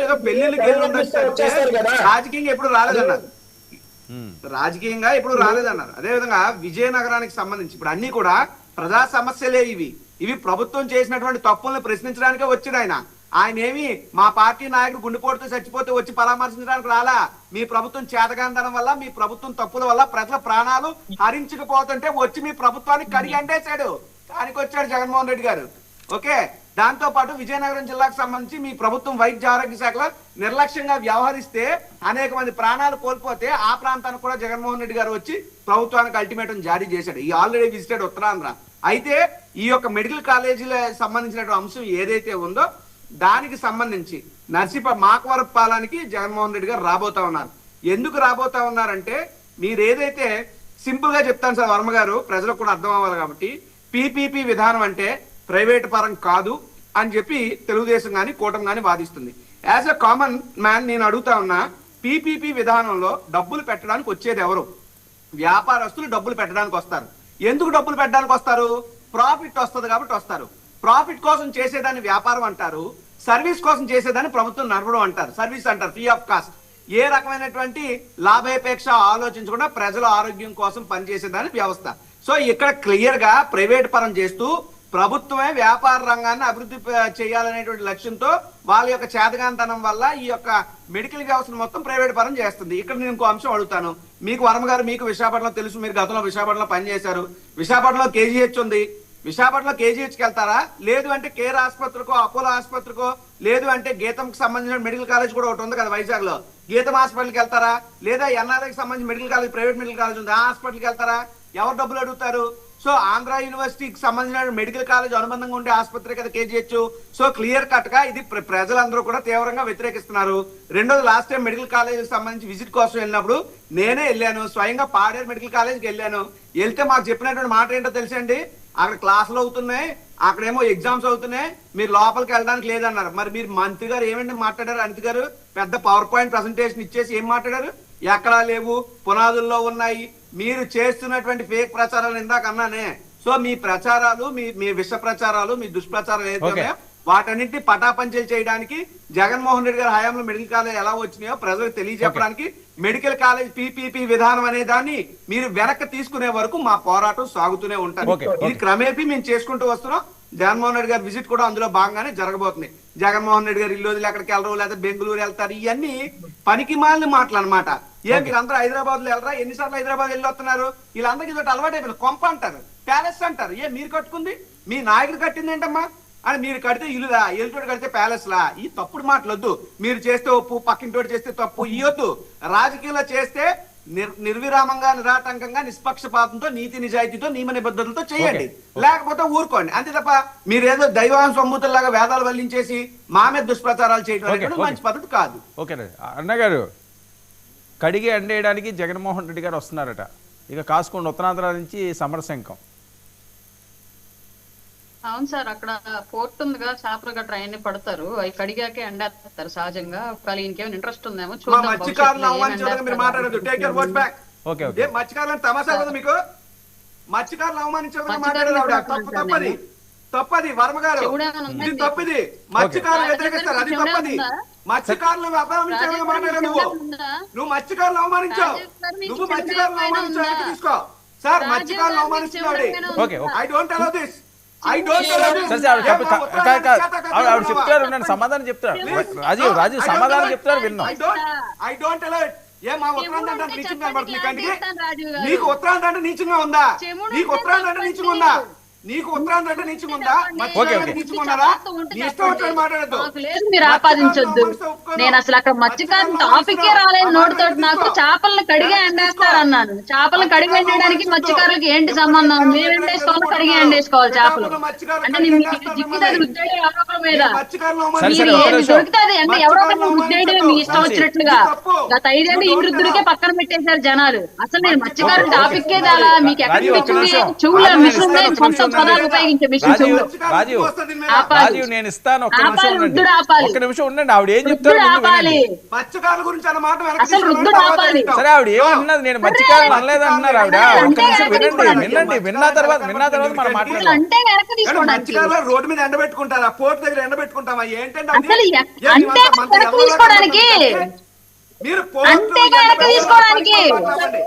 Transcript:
ఏదో పెళ్లిళ్ళకి వెళ్ళి ఉండొచ్చు తప్పితే రాజకీయంగా ఎప్పుడు రాలేదన్నారు. రాజకీయంగా ఎప్పుడు రాలేదన్నారు. అదేవిధంగా విజయనగరానికి సంబంధించి ఇప్పుడు అన్ని కూడా ప్రజా సమస్యలే ఇవి ప్రభుత్వం చేసినటువంటి తప్పులను ప్రశ్నించడానికే వచ్చాడు ఆయన ఏమి మా పార్టీ నాయకుడు గుండెపోటుతో చచ్చిపోతే వచ్చి పరామర్శించడానికి రాలా. మీ ప్రభుత్వం చేతగాంధనం వల్ల, మీ ప్రభుత్వం తప్పుల వల్ల ప్రజల ప్రాణాలు హరించకపోతుంటే వచ్చి మీ ప్రభుత్వానికి కడిగంటేశాడు. దానికి వచ్చాడు జగన్మోహన్ రెడ్డి గారు. ఓకే, దాంతో పాటు విజయనగరం జిల్లాకు సంబంధించి మీ ప్రభుత్వం వైద్య ఆరోగ్య శాఖలో నిర్లక్ష్యంగా వ్యవహరిస్తే అనేక మంది ప్రాణాలు కోల్పోతే ఆ ప్రాంతానికి కూడా జగన్మోహన్ రెడ్డి గారు వచ్చి ప్రభుత్వానికి అల్టిమేటం జారీ చేశాడు. ఈ ఆల్రెడీ విజిటెడ్ ఉత్తరాంధ్ర. అయితే ఈ యొక్క మెడికల్ కాలేజీలకు సంబంధించినటువంటి అంశం ఏదైతే ఉందో దానికి సంబంధించి మాకవరపాలెనికి జగన్మోహన్ రెడ్డి గారు రాబోతా ఉన్నారు. ఎందుకు రాబోతా ఉన్నారంటే మీరు ఏదైతే సింపుల్ గా చెప్తాను సార్ వర్మ గారు, ప్రజలకు కూడా అర్థం అవ్వాలి కాబట్టి, పీపీపీ విధానం అంటే ప్రైవేట్ పరం కాదు అని చెప్పి తెలుగుదేశం కానీ కూటమి కానీ వాదిస్తుంది. యాజ్ ఎ కామన్ మ్యాన్ నేను అడుగుతా ఉన్నా, పీపీపీ విధానంలో డబ్బులు పెట్టడానికి వచ్చేది ఎవరు? వ్యాపారస్తులు డబ్బులు పెట్టడానికి వస్తారు. ఎందుకు డబ్బులు పెట్టడానికి వస్తారు? ప్రాఫిట్ వస్తుంది కాబట్టి వస్తారు. ప్రాఫిట్ కోసం చేసేదాన్ని వ్యాపారం అంటారు, సర్వీస్ కోసం చేసేదాన్ని ప్రభుత్వం నడపడం అంటారు, సర్వీస్ అంటారు, ఫ్రీ ఆఫ్ కాస్ట్. ఏ రకమైనటువంటి లాభాపేక్ష ఆలోచించకుండా ప్రజల ఆరోగ్యం కోసం పనిచేసేదాని వ్యవస్థ. సో ఇక్కడ క్లియర్ గా ప్రైవేట్ పరం చేస్తూ ప్రభుత్వమే వ్యాపార రంగాన్ని అభివృద్ధి చేయాలనేటువంటి లక్ష్యంతో వాళ్ళ యొక్క చేతగాంతనం వల్ల ఈ యొక్క మెడికల్ వ్యవస్థను మొత్తం ప్రైవేట్ పరం చేస్తుంది. ఇక్కడ నేను ఇంకో అంశం అడుగుతాను. మీకు వర్మ గారు, మీకు విశాఖపట్నం తెలుసు, మీరు గతంలో విశాఖపట్నంలో పనిచేశారు. విశాఖపట్నంలో కేజీహెచ్ ఉంది. విశాఖపట్నంలో కేజీహెచ్కి వెళ్తారా? లేదు అంటే కేర్ ఆసుపత్రికో, అపోలో ఆసుపత్రికో, లేదు అంటే గీతంకి సంబంధించిన మెడికల్ కాలేజ్ కూడా ఒకటి ఉంది కదా వైజాగ్ లో, గీతం హాస్పిటల్కి వెళ్తారా? లేదా ఎన్ఆర్ఐకి సంబంధించిన medical college, private medical college ఉంది, ఆ హాస్పిటల్కి వెళ్తారా? ఎవరు డబ్బులు అడుగుతారు? సో ఆంధ్ర యూనివర్సిటీకి సంబంధించిన మెడికల్ కాలేజ్ అనుబంధంగా ఉండే ఆసుపత్రి కదా కేజీహెచ్. సో క్లియర్ కట్ గా ఇది ప్రజలందరూ కూడా తీవ్రంగా వ్యతిరేకిస్తున్నారు. రెండోది, లాస్ట్ టైం మెడికల్ కాలేజ్ సంబంధించి విజిట్ కోసం వెళ్ళినప్పుడు నేనే వెళ్ళాను, స్వయంగా పాడేరు మెడికల్ కాలేజ్కి వెళ్ళాను. వెళ్తే మాకు చెప్పినటువంటి మాట ఏంటో తెలుసండి, అక్కడ క్లాసులు అవుతున్నాయి, అక్కడేమో ఎగ్జామ్స్ అవుతున్నాయి, మీరు లోపలికి వెళ్ళడానికి లేదన్నారు. మరి మీరు మంత్రి గారు ఏమండి మాట్లాడారు? అనిత గారు పెద్ద పవర్ పాయింట్ ప్రెసెంటేషన్ ఇచ్చేసి ఏం మాట్లాడారు? ఎక్కడా లేవు, పునాదుల్లో ఉన్నాయి, మీరు చేస్తున్నటువంటి ఫేక్ ప్రచారాలు ఇందాక అన్నానే. సో మీ ప్రచారాలు, మీ విష ప్రచారాలు, మీ దుష్ప్రచారాలు ఏదైతే వాటన్నింటినీ పటాపంచలు చేయడానికి జగన్మోహన్ రెడ్డి గారి హయాంలో మెడికల్ కాలేజ్ ఎలా వచ్చినాయో ప్రజలకు తెలియజెప్పడానికి మెడికల్ కాలేజ్ పీపీపీ విధానం అనే దాన్ని మీరు వెనక్కి తీసుకునే వరకు మా పోరాటం సాగుతూనే ఉంటారు. ఇది క్రమేపీ మేము చేసుకుంటూ వస్తున్నాం. జగన్మోహన్ రెడ్డి గారి విజిట్ కూడా అందులో భాగంగానే జరగబోతుంది. జగన్మోహన్ రెడ్డి గారు ఇల్లు వదిలి ఎక్కడికి వెళ్ళరు, లేదా బెంగళూరు వెళ్తారు, ఇవన్నీ పనికి మాలిన మాటలు అనమాట. మీరు అందరూ హైదరాబాద్ లో వెళ్ళరా? ఎన్నిసార్లు హైదరాబాద్ వెళ్ళి వస్తున్నారు? వీళ్ళందరికీ ఇదొకటి అలవాటు అయిపోయింది. కొంప అంటారు, ప్యాలెస్ అంటారు. మీరు కట్టుకుంది మీ నాయకుడు కట్టింది ఏంటమ్మా? అని మీరు కడితే ఇల్లులా, ఎల్లుతోటి కడితే ప్యాలెస్ లా. ఈ తప్పుడు మాటలొద్దు. మీరు చేస్తే ఒప్పు, పక్కింటోటి చేస్తే తప్పు ఇవ్వద్దు. రాజకీయంలో చేస్తే నిర్విరామంగా, నిరాటంకంగా, నిష్పక్షపాతంతో, నీతి నిజాయితీతో, నియమ నిబద్ధతలతో చేయండి, లేకపోతే ఊరుకోండి. అంతే తప్ప మీరేదో దైవాంశ సొమ్ముతుల్లాగా వేదాలు వల్లించేసి మా మీద దుష్ప్రచారాలు చేయడం మంచి పద్ధతి కాదు. ఓకే అన్నగారు, కడిగి అండేయడానికి జగన్మోహన్ రెడ్డి గారు వస్తున్నారట. ఇక కాసుకోండి, ఉత్తరాంధ్ర నుంచి సమరశంఖం. అవును సార్, అక్కడ పోర్ట్ ఉందిగా, చేపలు గట్రా అన్ని పడతారు, అవి కడిగాకే ఎండేస్తారు సహజంగా. ఒకవేళ ఇంకేమైనా ఇంట్రెస్ట్ ఉందేమో చూద్దాం. మత్స్యకారులను తమాషా కదా మీకు? మత్స్యకారులు అవమానించడం మాట్లాడారు, తప్పది వర్మ గారు, ఇది తప్పిది. మత్స్యకారులు వ్యతిరేకిస్తారు, అది తప్పది. మత్స్యకారులను అవమానించడం మాట్లాడారు నువ్వు మత్స్యకారులు అవమానించావు, నువ్వు మత్స్యకారులు అవమానించావు. తీసుకో సార్, మత్స్యకారులు అవమానిస్తున్నాడు. I don't allow this. చెప్తారు, సమాధానం చెప్తారు. రాజీవ్ సమాధానం చెప్తారు, విన్నాం. నీకు ఉత్తరాంధ్ర అంటే నీచంగా ఉందా? నీకు ఉత్తరాంధ్ర అంటే నీచంగా ఉందా? నీకు ఉత్తరాంధ్ర అంటే నీచంగా ఉందా? నీచుకున్నారా? నీ ఇష్టం వచ్చాడు మాట్లాడద్దు. మీరు ఆపాదించొద్దు. నేను అసలు అక్కడ మత్స్యకారు టాపికే రాలేదు నోటితో. నాకు చేపలను కడిగే ఎండేస్తారు అన్నాను. చేపలను కడిగి ఎండడానికి మత్స్యకారులకి ఏంటి సంబంధం? మీరు ఎండేసుకోవాలి, కడిగి ఎండేసుకోవాలి చేపలు అంటే. జిక్కుతుంది ఉద్యోగ ఆరోపణ మీద దొరుకుతుంది అంటే ఎవరో ఉద్యోగం మీ ఇష్టం వచ్చినట్లుగా. గత 5 ఏళ్ళు ఈ వృద్ధుడికే పక్కన పెట్టేశారు జనాలు. అసలు నేను మత్స్యకారు టాపిక్కే చాలా మీకు ఎక్కడికి వచ్చింది? చెవుల మిషన్ సొంత పదాలు ఉపయోగించే మిషన్ చెవులు. రాజీవ్ నేను ఇస్తాను, ఒక్క నిమిషం ఉండండి. ఆవిడ ఏం చెప్తారో ముందు ఆపాలి. వినండి. మత్స్యకారుల గురించి అన్న మాట వెనక్కి అసలు తీసుకోమని రుద్దుడు తర్వాత ఆపాలి. చెప్తాం. సరే ఆవిడ ఏమన్నది, నేను మత్స్యకారులు అనలేదు అంటున్నారు ఆవిడ. ఒక్క నిమిషం వినండి, విన్న తర్వాత మనం అసలు మాట్లాడదాం. అంటే వెనక్కి కానీ తీసుకోవడానికి మత్స్యకారులు రోడ్డు మీద ఎండబెట్టుకుంటారా, పోర్ట్ దగ్గర ఎండబెట్టుకుంటామా? ఏంటంటే అది? అసలు ఏ అంటే మేమంతా మంది వెనక్కి ఎవరిలో తీసుకోవడానికి కనబడుతుందంటే మీరు పోర్ట్ అంటే వెనక్కి తీసుకోవడానికి మాట్లాడండి.